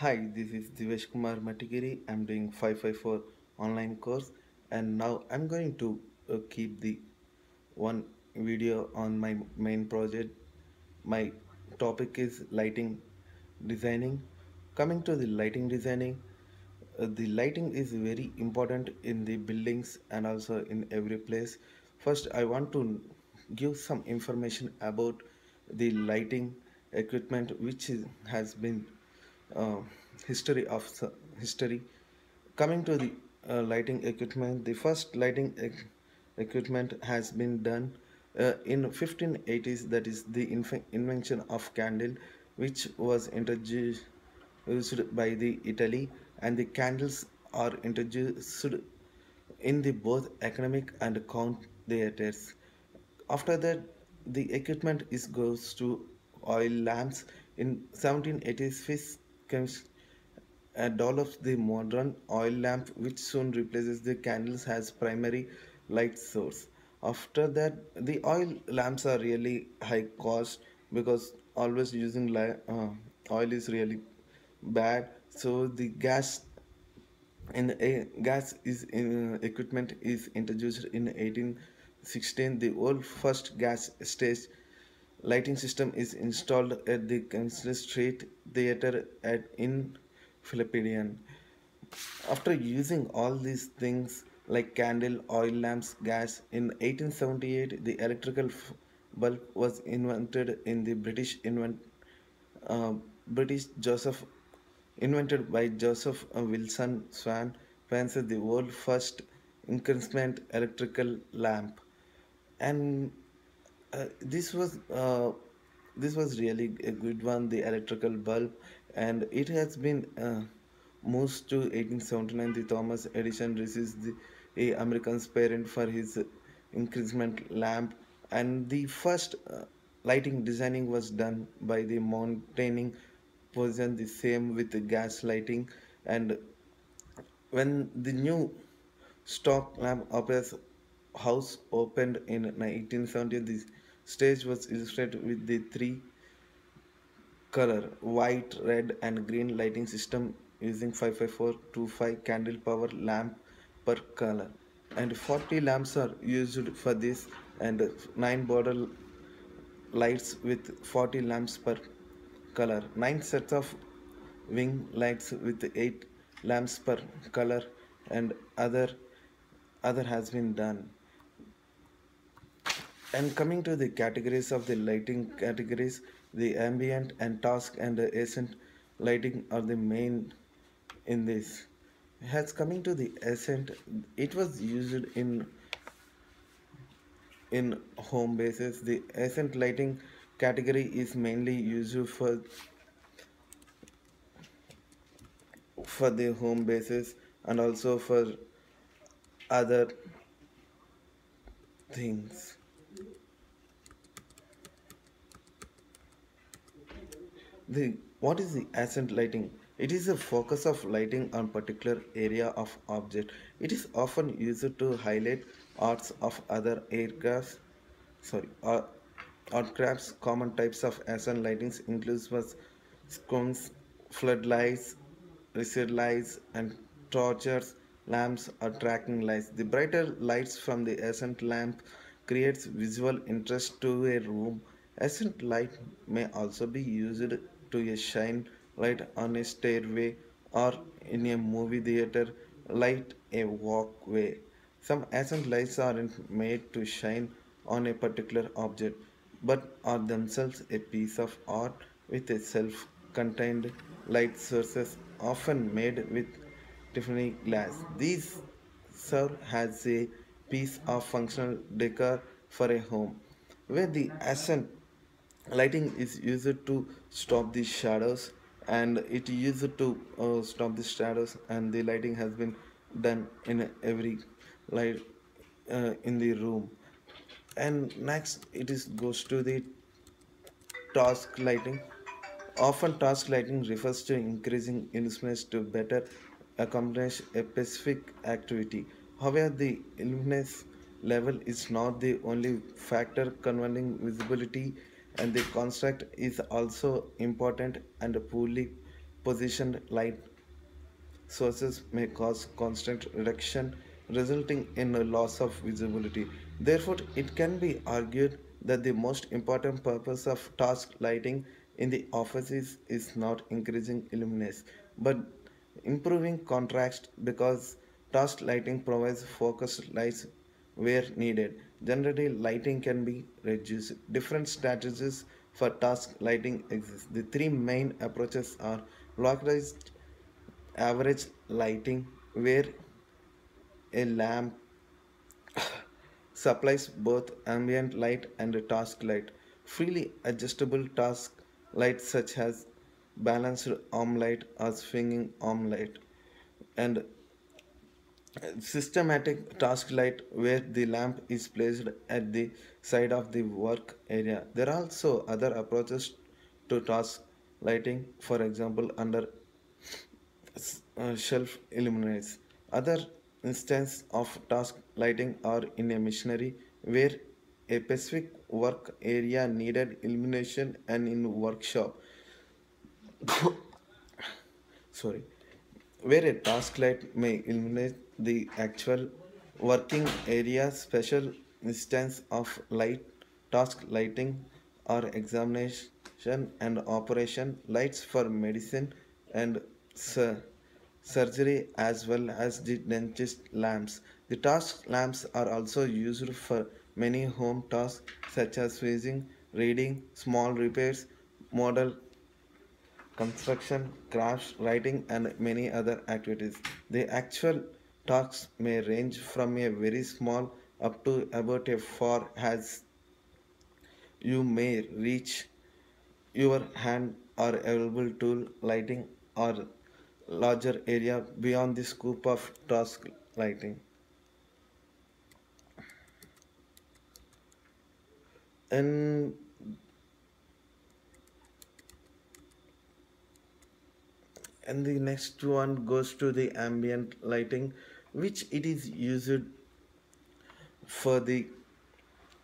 Hi, this is Divesh Kumar Matigiri. I'm doing 554 online course, and now I'm going to keep the one video on my main project. My topic is lighting designing. Coming to the lighting designing, the lighting is very important in the buildings and also in every place. First, I want to give some information about the lighting equipment has been uh, history of history. Coming to the lighting equipment, the first equipment has been done in 1580s. That is the invention of candle, which was introduced used by the Italy, and the candles are introduced in the both economic and count theaters. After that, the equipment is goes to oil lamps. In 1780s, Fish comes develops the modern oil lamp, which soon replaces the candles as primary light source. After that, the oil lamps are really high cost because always using oil is really bad. So the gas is in equipment is introduced in 1816. The world first gas stage lighting system is installed at the Council Street Theatre in Philippines. After using all these things like candle, oil lamps, gas, in 1878 the electrical bulb was invented in the uh, British Joseph invented by Joseph Wilson Swan fancy the world first incandescent electrical lamp. And this was really a good one, the electrical bulb, and it has been moved to 1879. The Thomas Edison receives the a American's parent for his incandescent lamp, and the first lighting designing was done by the maintaining position the same with the gas lighting. And when the new stock lamp opera's house opened in 1970, the stage was illustrated with the three color white, red, and green lighting system using 55425 candle power lamp per color. And 40 lamps are used for this, and 9 border lights with 40 lamps per color, 9 sets of wing lights with 8 lamps per color, and other has been done. And coming to the categories of the lighting categories, the ambient and task and the ascent lighting are the main in this. Has coming to the ascent, it was used in home bases. The ascent lighting category is mainly used for the home bases and also for other things. The what is the accent lighting? It is a focus of lighting on particular area of object. It is often used to highlight arts of other aircrafts. Sorry, crafts. Common types of accent lightings includes was scones, floodlights, recessed lights, and torches, lamps, or tracking lights. The brighter lights from the accent lamp creates visual interest to a room. Accent light may also be used to shine light on a stairway or in a movie theater, light a walkway. Some accent lights aren't made to shine on a particular object, but are themselves a piece of art with a self-contained light sources, often made with Tiffany glass. These serve as a piece of functional decor for a home, where the accent lighting is used to stop the shadows, and it used to stop the shadows, and the lighting has been done in every light in the room. And next it is goes to the task lighting. Often task lighting refers to increasing illuminance to better accomplish a specific activity. However, the illuminance level is not the only factor controlling visibility, and the construct is also important. And poorly positioned light sources may cause constant reduction, resulting in a loss of visibility. Therefore, it can be argued that the most important purpose of task lighting in the office is not increasing illuminance, but improving contrast because task lighting provides focused lights where needed. Generally, lighting can be reduced. Different strategies for task lighting exist. The three main approaches are localized average lighting, where a lamp supplies both ambient light and task light. Freely adjustable task lights such as balanced arm light or swinging arm light, and systematic task light where the lamp is placed at the side of the work area. There are also other approaches to task lighting, for example, under shelf illuminates. Other instances of task lighting are in a machinery where a specific work area needed illumination and in workshop sorry where a task light may illuminate the actual working area. Special instance of light task lighting are examination and operation lights for medicine and sur- surgery, as well as the dentist lamps. The task lamps are also used for many home tasks such as freezing, reading, small repairs, model construction, crafts, writing, and many other activities. The actual tasks may range from a very small up to about a far as you may reach your hand or available tool lighting or larger area beyond the scope of task lighting. And and the next one goes to the ambient lighting, which it is used for the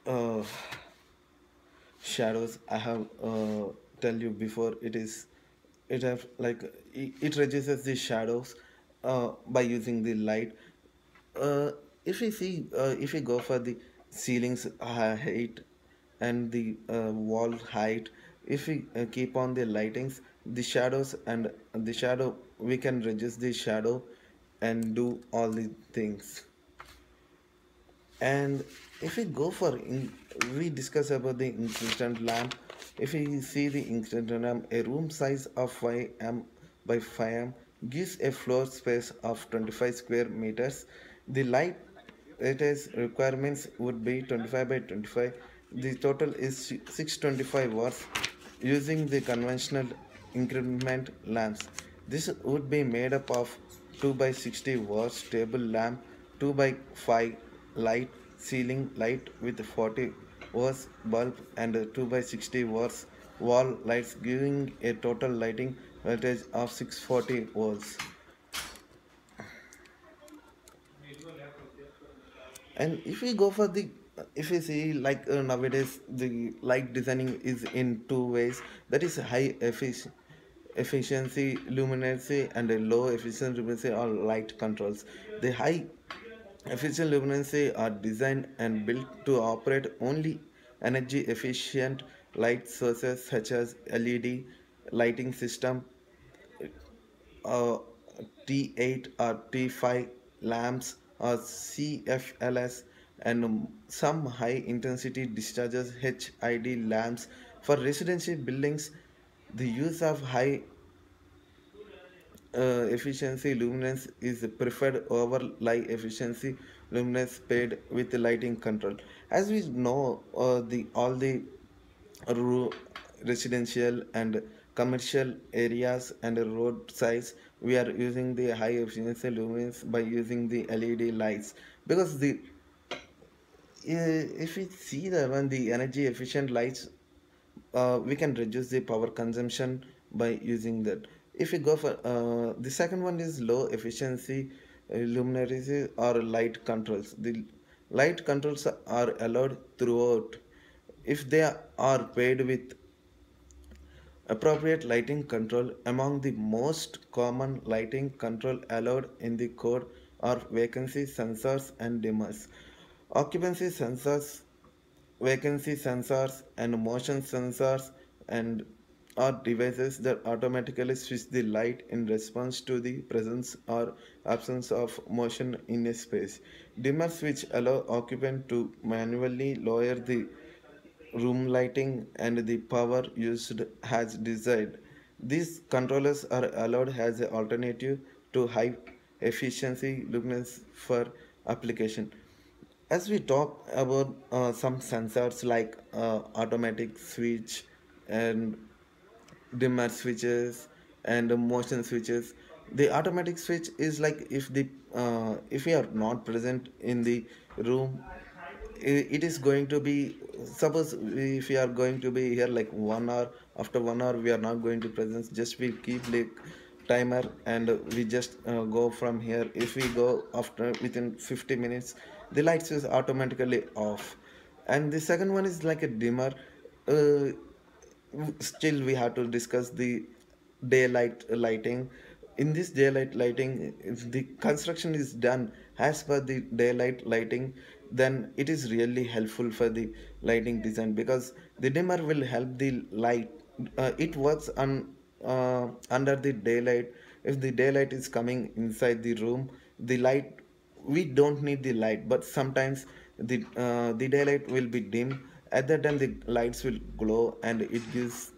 uh, shadows. I have tell you before, it have like it reduces the shadows by using the light. If we see if we go for the ceilings height and the wall height, if we keep on the lightings, the shadows and the shadow, we can reduce the shadow and do all the things. And if we go for we discuss about the instant lamp. If we see the instant lamp, a room size of 5 m by 5 m gives a floor space of 25 square meters. The light it is requirements would be 25 by 25. The total is 625 watts using the conventional increment lamps. This would be made up of 2 by 60 watts table lamp, 2 by 5 light ceiling light with 40 watts bulb, and 2 by 60 watts wall lights, giving a total lighting voltage of 640 volts. And if we go for the if we see like nowadays the light designing is in two ways, that is high efficiency luminosity and a low efficiency luminosity or light controls. The high efficient luminosity are designed and built to operate only energy efficient light sources such as LED lighting system, uh, T8 or T5 lamps or CFLS, and some high intensity discharges HID lamps. For residential buildings, the use of high efficiency luminance is preferred over low efficiency luminance paired with lighting control. As we know, the all the ru- residential and commercial areas and roadsides, we are using the high efficiency lumens by using the LED lights, because the if we see the when the energy efficient lights, we can reduce the power consumption by using that. If we go for the second one is low efficiency luminaries or light controls. The light controls are allowed throughout if they are paired with Appropriate lighting control. Among the most common lighting control allowed in the code are vacancy sensors and dimmers. Occupancy sensors, vacancy sensors, and motion sensors and are devices that automatically switch the light in response to the presence or absence of motion in a space. Dimmer switch allow occupant to manually lower the room lighting and the power used as desired. These controllers are allowed as an alternative to high efficiency luminance for application. As we talk about some sensors like automatic switch and dimmer switches and motion switches, the automatic switch is like if we are not present in the room, it is going to be, suppose if we are going to be here like 1 hour, after 1 hour we are not going to presence, just we keep the timer and we just go from here. If we go after within 50 minutes, the lights is automatically off. And the second one is like a dimmer. uh, Still we have to discuss the daylight lighting. In this daylight lighting, if the construction is done as per the daylight lighting, then it is really helpful for the lighting design, because the dimmer will help the light. It works on under the daylight. If the daylight is coming inside the room, the light, we don't need the light, but sometimes the daylight will be dim. At that time the lights will glow and it gives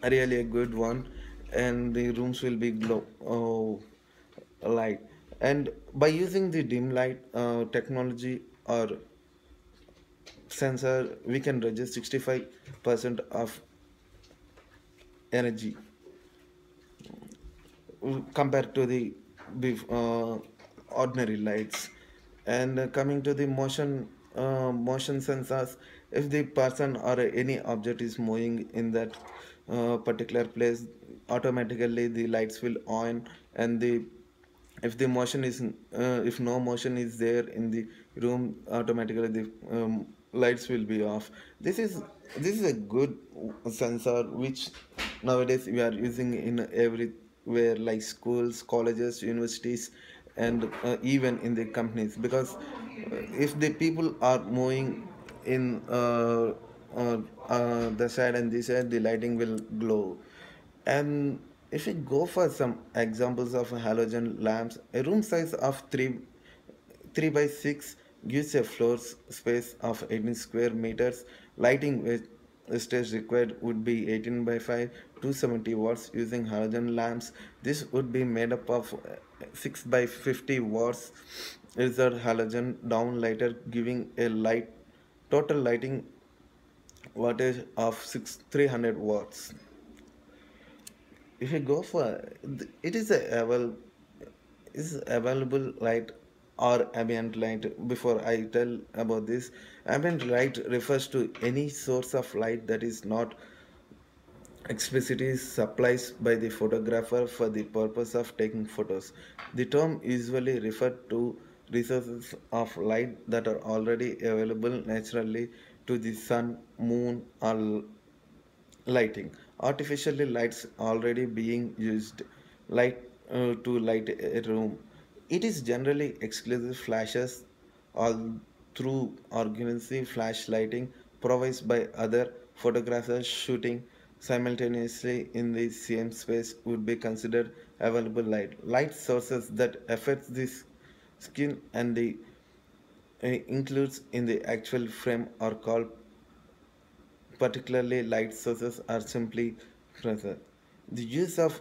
really a good one, and the rooms will be glow light. And by using the dim light technology or sensor, we can reduce 65% of energy compared to the ordinary lights. And coming to the motion sensors, if the person or any object is moving in that particular place, automatically the lights will on. And the if the motion is if no motion is there in the room, automatically the lights will be off. This is a good sensor which nowadays we are using in everywhere, like schools, colleges, universities, and even in the companies, because if the people are moving in the side and this side, the lighting will glow. And if we go for some examples of halogen lamps, a room size of 3 by 6 gives a floor space of 18 square meters. Lighting stage required would be 18 by 5, 270 watts using halogen lamps. This would be made up of 6 by 50 watts reserved halogen downlighter, giving a light total lighting wattage of 300 watts. If you go for it is is available light or ambient light. Before I tell about this, ambient light refers to any source of light that is not explicitly supplied by the photographer for the purpose of taking photos. The term usually refers to resources of light that are already available naturally to the sun, moon, or lighting. Artificially lights already being used light to light a room. It is generally exclusive flashes all through organcy flash lighting provided by other photographers shooting simultaneously in the same space would be considered available light. Light sources that affect the skin and the includes in the actual frame are called particularly light sources are simply present. The use of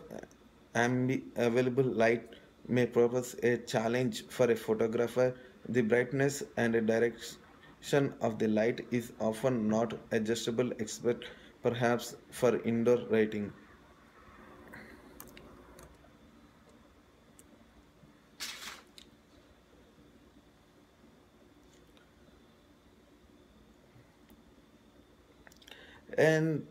available light may pose a challenge for a photographer. The brightness and direction of the light is often not adjustable except perhaps for indoor lighting. And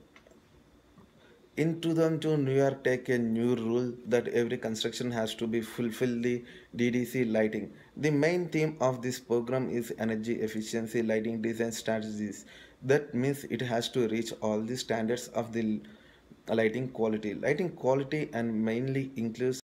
in 2002, New York take a new rule that every construction has to be fulfill the DDC lighting. The main theme of this program is energy efficiency lighting design strategies. That means it has to reach all the standards of the Lighting quality and mainly includes